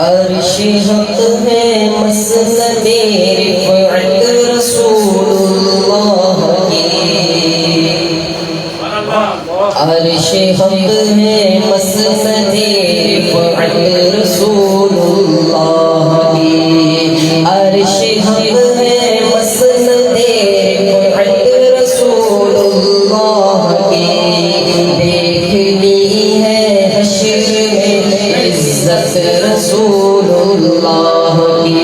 अर्शे हक है मसनदे रिफ़अत रसूलुल्लाह की। अर्शे हक है मसनदे रिफ़अत रसूलुल्लाह की। अर्शे हक है मसनदे रिफ़अत रसूलुल्लाह की। देखनी है हश्र में इज़्ज़त रसूलुल्लाह की।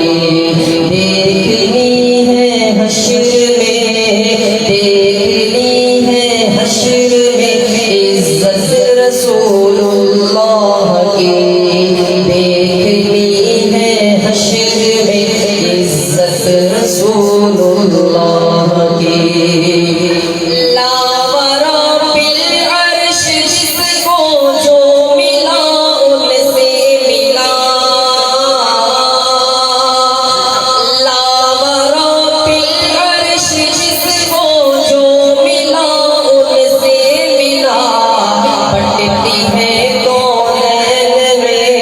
देखनी है हश्र में, देखनी है हश्र में इज़्ज़त रसूलुल्लाह की। देखनी है हश्र में इज़्ज़त रसूलुल्लाह की। लावरा बिल अर्श जिसको जो मिला उनसे मिला। लावरा बिल अर्श जिसको जो मिला उनसे मिला। बंटती है कौनैन में,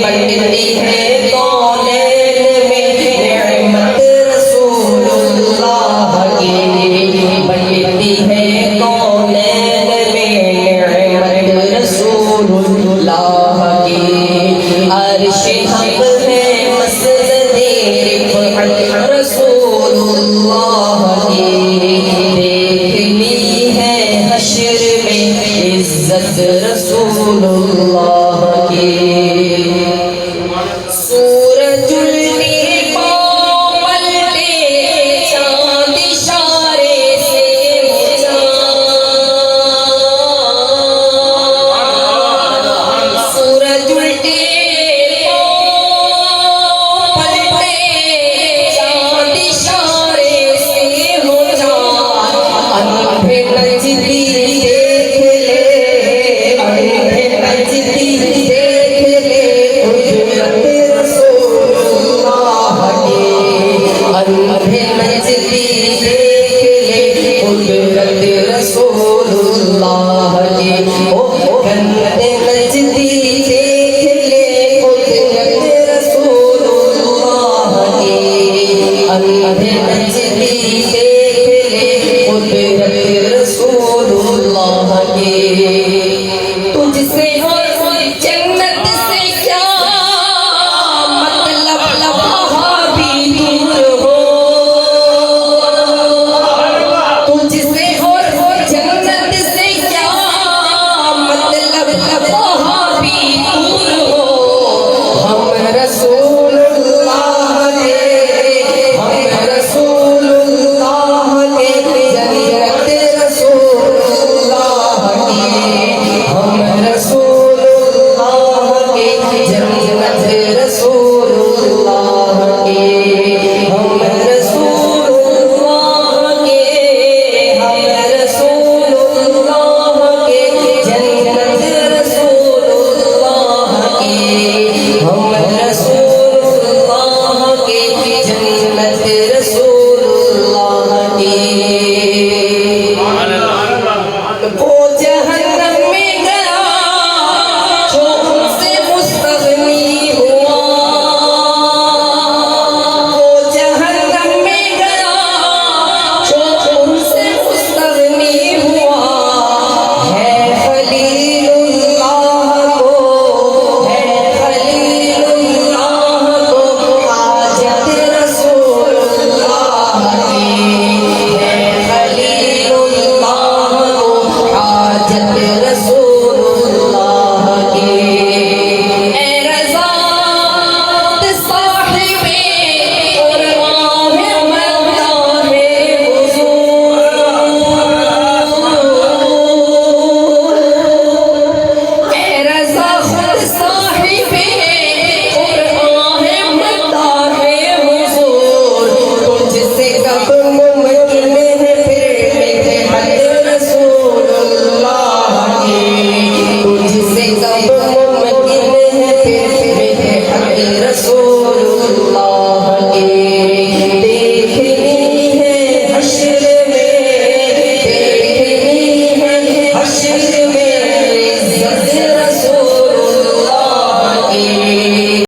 बंटती है कौनैन में नेमत रसूलुल्लाह की। बंटती है कौनैन में नेमत रसूलुल्लाह की। अर्शे हक है मसनदे रिफ़अत रसूलुल्लाह की। देखनी है हश्र में इज़्ज़त रसूलुल्लाह की। सूरजुल पाँव पलटे चाँद इशारे से सूरजुल पाँव पलटे चाँद इशारे से हो जाए। अंधे नजदी देख ले, अंधे नजदी देख ले कुदरत रसूलुल्लाह की। अंधे नजदी देख ले कुदरत रसूलुल्लाह की। ओ अंधे नजदी देख ले कुदरत रसूलुल्लाह की। अंधे नजदी देख ले कुदरत रसूलुल्लाह की। तुझसे और जन्नत से क्या मतलब, वहाँ भी दूर हो। तुझसे और जन्नत से क्या मतलब, वहाँ भी दूर हो। हम रसूलुल्लाह ने, हम रसूलुल्लाह ने जन्नत रसूलुल्लाह की। हम रसूलुल्लाह के जन्नत रसूलुल्लाह की। हम रसूलुल्लाह के, हम रसूलुल्लाह के जन्नत रसूलुल्लाह की। हम रसूलुल्लाह के जन्नत रसूलुल्लाह की। वो जहन्नम में गया जो उनसे मुस्तग़नी हुआ। वो जहन्नम में गया जो उनसे मुस्तग़नी हुआ। है खलीलुल्लाह को, है खलीलुल्लाह को हाजत रसूलुल्लाह की। है खलीलुल्लाह को हाजत रसूलुल्लाह की। ए रज़ात साहिबे क़ुरआन मदाह हुज़ूर। ए रज़ात साहिबे क़ुरआन मदाह हुज़ूर। तुझसे कब मुमकिन है फिर मिदहत रसूलुल्लाह की। तुझसे कब मुमकिन है फिर मिदहत रसूल